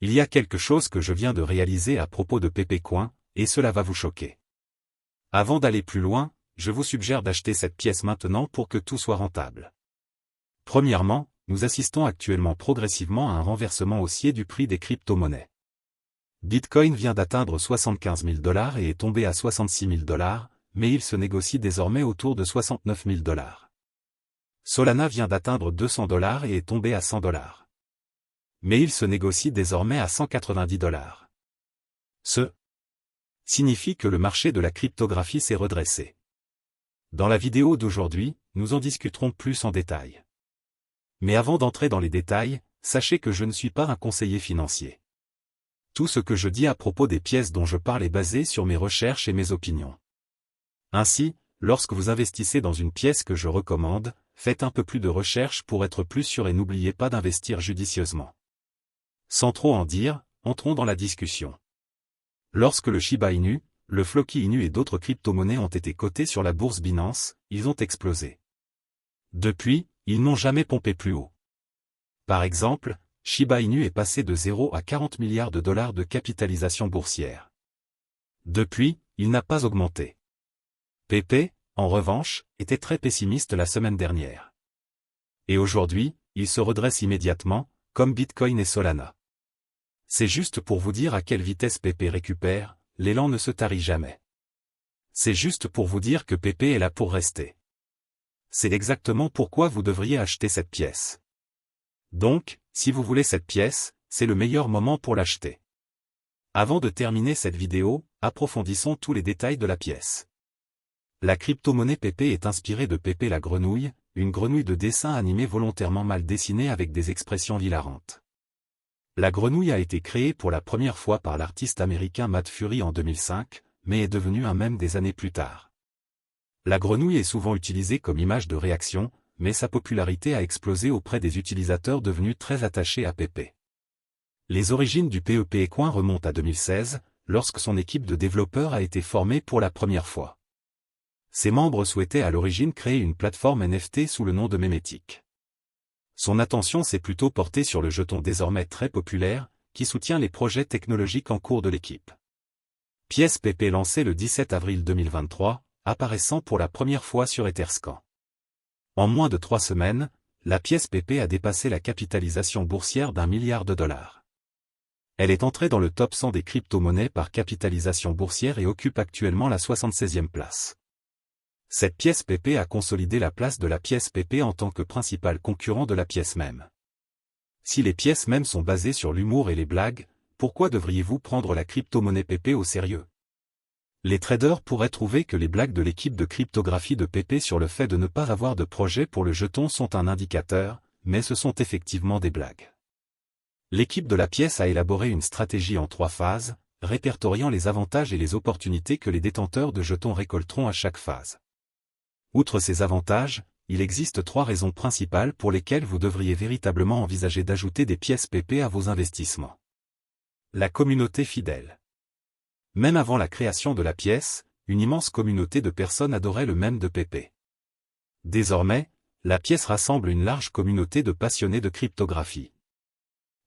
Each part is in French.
Il y a quelque chose que je viens de réaliser à propos de Pépécoin, et cela va vous choquer. Avant d'aller plus loin, je vous suggère d'acheter cette pièce maintenant pour que tout soit rentable. Premièrement, nous assistons actuellement progressivement à un renversement haussier du prix des crypto-monnaies. Bitcoin vient d'atteindre 75 000 $ et est tombé à 66 000 $, mais il se négocie désormais autour de 69 000 $. Solana vient d'atteindre 200 $ et est tombé à 100 $. Mais il se négocie désormais à 190 $. Ce signifie que le marché de la cryptographie s'est redressé. Dans la vidéo d'aujourd'hui, nous en discuterons plus en détail. Mais avant d'entrer dans les détails, sachez que je ne suis pas un conseiller financier. Tout ce que je dis à propos des pièces dont je parle est basé sur mes recherches et mes opinions. Ainsi, lorsque vous investissez dans une pièce que je recommande, faites un peu plus de recherche pour être plus sûr et n'oubliez pas d'investir judicieusement. Sans trop en dire, entrons dans la discussion. Lorsque le Shiba Inu, le Floki Inu et d'autres crypto-monnaies ont été cotés sur la bourse Binance, ils ont explosé. Depuis, ils n'ont jamais pompé plus haut. Par exemple, Shiba Inu est passé de 0 à 40 milliards de dollars de capitalisation boursière. Depuis, il n'a pas augmenté. Pepe, en revanche, était très pessimiste la semaine dernière. Et aujourd'hui, il se redresse immédiatement, comme Bitcoin et Solana. C'est juste pour vous dire à quelle vitesse Pepe récupère, l'élan ne se tarit jamais. C'est juste pour vous dire que Pepe est là pour rester. C'est exactement pourquoi vous devriez acheter cette pièce. Donc, si vous voulez cette pièce, c'est le meilleur moment pour l'acheter. Avant de terminer cette vidéo, approfondissons tous les détails de la pièce. La crypto-monnaie Pepe est inspirée de Pepe la grenouille, une grenouille de dessin animé volontairement mal dessinée avec des expressions hilarantes. La grenouille a été créée pour la première fois par l'artiste américain Matt Fury en 2005, mais est devenue un mème des années plus tard. La grenouille est souvent utilisée comme image de réaction, mais sa popularité a explosé auprès des utilisateurs devenus très attachés à Pepe. Les origines du Pépécoin remontent à 2016, lorsque son équipe de développeurs a été formée pour la première fois. Ses membres souhaitaient à l'origine créer une plateforme NFT sous le nom de Memetic. Son attention s'est plutôt portée sur le jeton désormais très populaire, qui soutient les projets technologiques en cours de l'équipe. Pièce Pepe lancée le 17 avril 2023, apparaissant pour la première fois sur Etherscan. En moins de 3 semaines, la pièce Pepe a dépassé la capitalisation boursière d'1 milliard de dollars. Elle est entrée dans le top 100 des crypto-monnaies par capitalisation boursière et occupe actuellement la 76e place. Cette pièce Pepe a consolidé la place de la pièce Pepe en tant que principal concurrent de la pièce mème. Si les pièces mèmes sont basées sur l'humour et les blagues, pourquoi devriez-vous prendre la crypto-monnaie Pepe au sérieux? Les traders pourraient trouver que les blagues de l'équipe de cryptographie de Pepe sur le fait de ne pas avoir de projet pour le jeton sont un indicateur, mais ce sont effectivement des blagues. L'équipe de la pièce a élaboré une stratégie en 3 phases, répertoriant les avantages et les opportunités que les détenteurs de jetons récolteront à chaque phase. Outre ces avantages, il existe 3 raisons principales pour lesquelles vous devriez véritablement envisager d'ajouter des pièces Pepe à vos investissements. La communauté fidèle. Même avant la création de la pièce, une immense communauté de personnes adorait le mème de Pepe. Désormais, la pièce rassemble une large communauté de passionnés de cryptographie.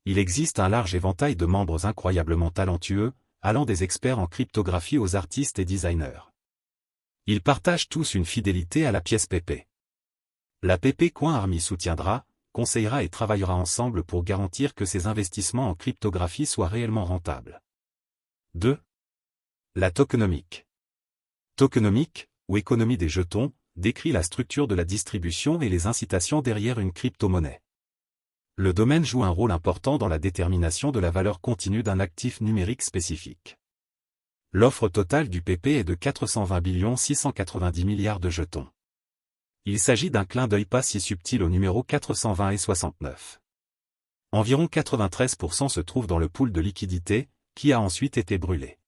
Il existe un large éventail de membres incroyablement talentueux, allant des experts en cryptographie aux artistes et designers. Ils partagent tous une fidélité à la pièce Pepe. La Pépécoin Army soutiendra, conseillera et travaillera ensemble pour garantir que ces investissements en cryptographie soient réellement rentables. 2. La tokenomique. Tokenomique, ou économie des jetons, décrit la structure de la distribution et les incitations derrière une crypto-monnaie. Le domaine joue un rôle important dans la détermination de la valeur continue d'un actif numérique spécifique. L'offre totale du Pepe est de 420 690 milliards de jetons. Il s'agit d'un clin d'œil pas si subtil au numéro 420 et 69. Environ 93% se trouvent dans le pool de liquidité, qui a ensuite été brûlé.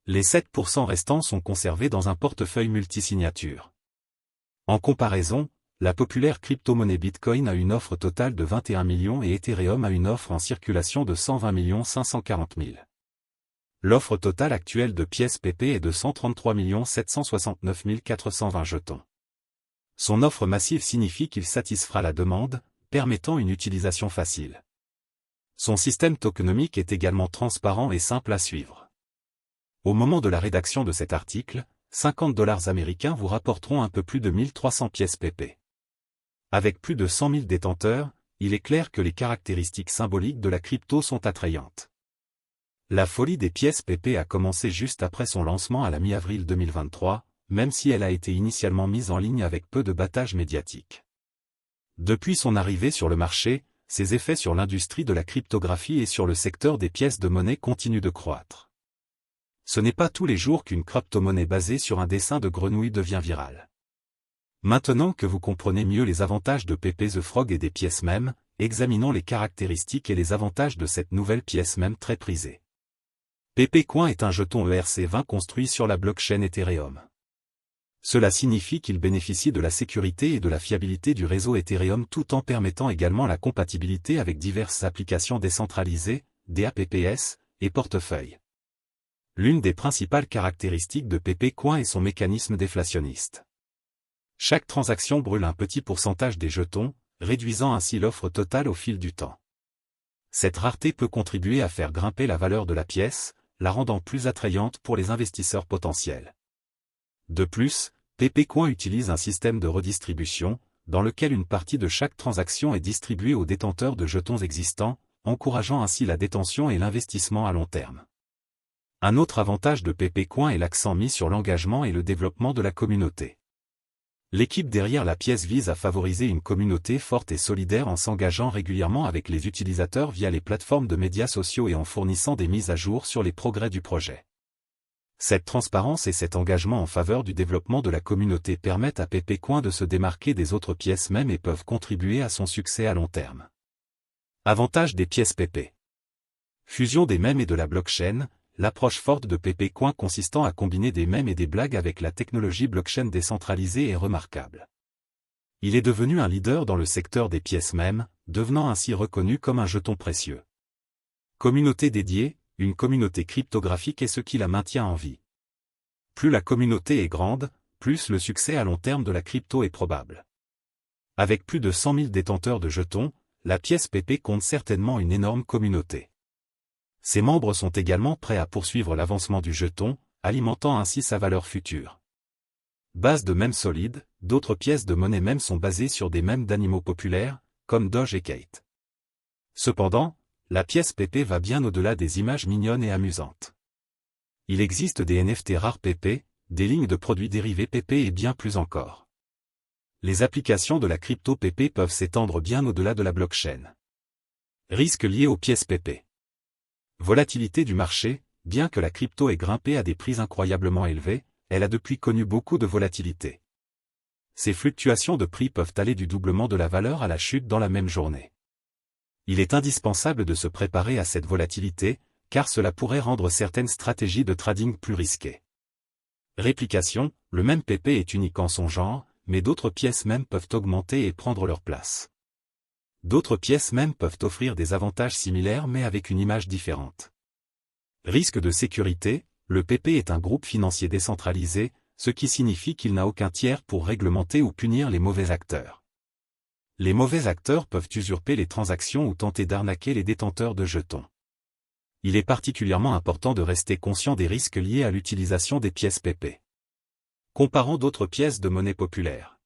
Les 7% restants sont conservés dans un portefeuille multisignature. En comparaison, la populaire crypto-monnaie Bitcoin a une offre totale de 21 millions et Ethereum a une offre en circulation de 120 540 000. L'offre totale actuelle de pièces Pepe est de 133 769 420 jetons. Son offre massive signifie qu'il satisfera la demande, permettant une utilisation facile. Son système tokenomique est également transparent et simple à suivre. Au moment de la rédaction de cet article, $50 américains vous rapporteront un peu plus de 1300 pièces PP. Avec plus de 100 000 détenteurs, il est clair que les caractéristiques symboliques de la crypto sont attrayantes. La folie des pièces PP a commencé juste après son lancement à la mi-avril 2023, même si elle a été initialement mise en ligne avec peu de battage médiatique. Depuis son arrivée sur le marché, ses effets sur l'industrie de la cryptographie et sur le secteur des pièces de monnaie continuent de croître. Ce n'est pas tous les jours qu'une crypto-monnaie basée sur un dessin de grenouille devient virale. Maintenant que vous comprenez mieux les avantages de PP The Frog et des pièces mèmes, examinons les caractéristiques et les avantages de cette nouvelle pièce mème très prisée. PP Coin est un jeton ERC20 construit sur la blockchain Ethereum. Cela signifie qu'il bénéficie de la sécurité et de la fiabilité du réseau Ethereum tout en permettant également la compatibilité avec diverses applications décentralisées, DApps, et portefeuilles. L'une des principales caractéristiques de PP Coin est son mécanisme déflationniste. Chaque transaction brûle un petit pourcentage des jetons, réduisant ainsi l'offre totale au fil du temps. Cette rareté peut contribuer à faire grimper la valeur de la pièce, la rendant plus attrayante pour les investisseurs potentiels. De plus, PP Coin utilise un système de redistribution, dans lequel une partie de chaque transaction est distribuée aux détenteurs de jetons existants, encourageant ainsi la détention et l'investissement à long terme. Un autre avantage de PP Coin est l'accent mis sur l'engagement et le développement de la communauté. L'équipe derrière la pièce vise à favoriser une communauté forte et solidaire en s'engageant régulièrement avec les utilisateurs via les plateformes de médias sociaux et en fournissant des mises à jour sur les progrès du projet. Cette transparence et cet engagement en faveur du développement de la communauté permettent à PP Coin de se démarquer des autres pièces mèmes et peuvent contribuer à son succès à long terme. Avantage des pièces PP. Fusion des mèmes et de la blockchain. L'approche forte de PP Coin consistant à combiner des mèmes et des blagues avec la technologie blockchain décentralisée est remarquable. Il est devenu un leader dans le secteur des pièces mèmes, devenant ainsi reconnu comme un jeton précieux. Communauté dédiée, une communauté cryptographique est ce qui la maintient en vie. Plus la communauté est grande, plus le succès à long terme de la crypto est probable. Avec plus de 100 000 détenteurs de jetons, la pièce PP compte certainement une énorme communauté. Ses membres sont également prêts à poursuivre l'avancement du jeton, alimentant ainsi sa valeur future. Base de mèmes solides, d'autres pièces de monnaie mèmes sont basées sur des mèmes d'animaux populaires, comme Doge et Kate. Cependant, la pièce PP va bien au-delà des images mignonnes et amusantes. Il existe des NFT rares PP, des lignes de produits dérivés PP et bien plus encore. Les applications de la crypto PP peuvent s'étendre bien au-delà de la blockchain. Risques liés aux pièces PP. Volatilité du marché, bien que la crypto ait grimpé à des prix incroyablement élevés, elle a depuis connu beaucoup de volatilité. Ces fluctuations de prix peuvent aller du doublement de la valeur à la chute dans la même journée. Il est indispensable de se préparer à cette volatilité, car cela pourrait rendre certaines stratégies de trading plus risquées. Réplication, le même PP est unique en son genre, mais d'autres pièces mèmes peuvent augmenter et prendre leur place. D'autres pièces mèmes peuvent offrir des avantages similaires mais avec une image différente. Risque de sécurité, le PP est un groupe financier décentralisé, ce qui signifie qu'il n'a aucun tiers pour réglementer ou punir les mauvais acteurs. Les mauvais acteurs peuvent usurper les transactions ou tenter d'arnaquer les détenteurs de jetons. Il est particulièrement important de rester conscient des risques liés à l'utilisation des pièces PP. Comparons d'autres pièces de monnaie populaire.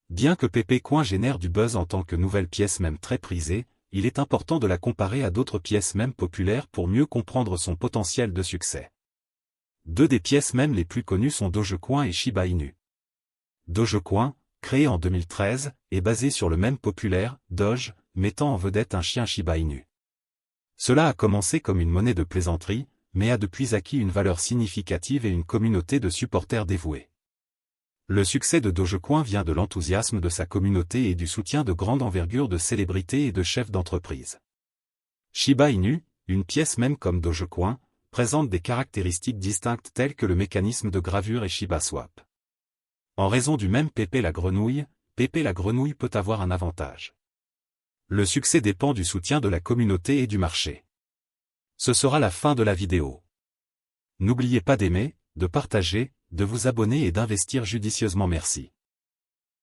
Bien que PP Coin génère du buzz en tant que nouvelle pièce mème très prisée, il est important de la comparer à d'autres pièces mèmes populaires pour mieux comprendre son potentiel de succès. Deux des pièces mèmes les plus connues sont Dogecoin et Shiba Inu. Dogecoin, créé en 2013, est basé sur le mème populaire, Doge, mettant en vedette un chien Shiba Inu. Cela a commencé comme une monnaie de plaisanterie, mais a depuis acquis une valeur significative et une communauté de supporters dévoués. Le succès de Dogecoin vient de l'enthousiasme de sa communauté et du soutien de grande envergure de célébrités et de chefs d'entreprise. Shiba Inu, une pièce même comme Dogecoin, présente des caractéristiques distinctes telles que le mécanisme de gravure et Shiba Swap. En raison du même PP la grenouille peut avoir un avantage. Le succès dépend du soutien de la communauté et du marché. Ce sera la fin de la vidéo. N'oubliez pas d'aimer, de partager, de vous abonner et d'investir judicieusement. Merci.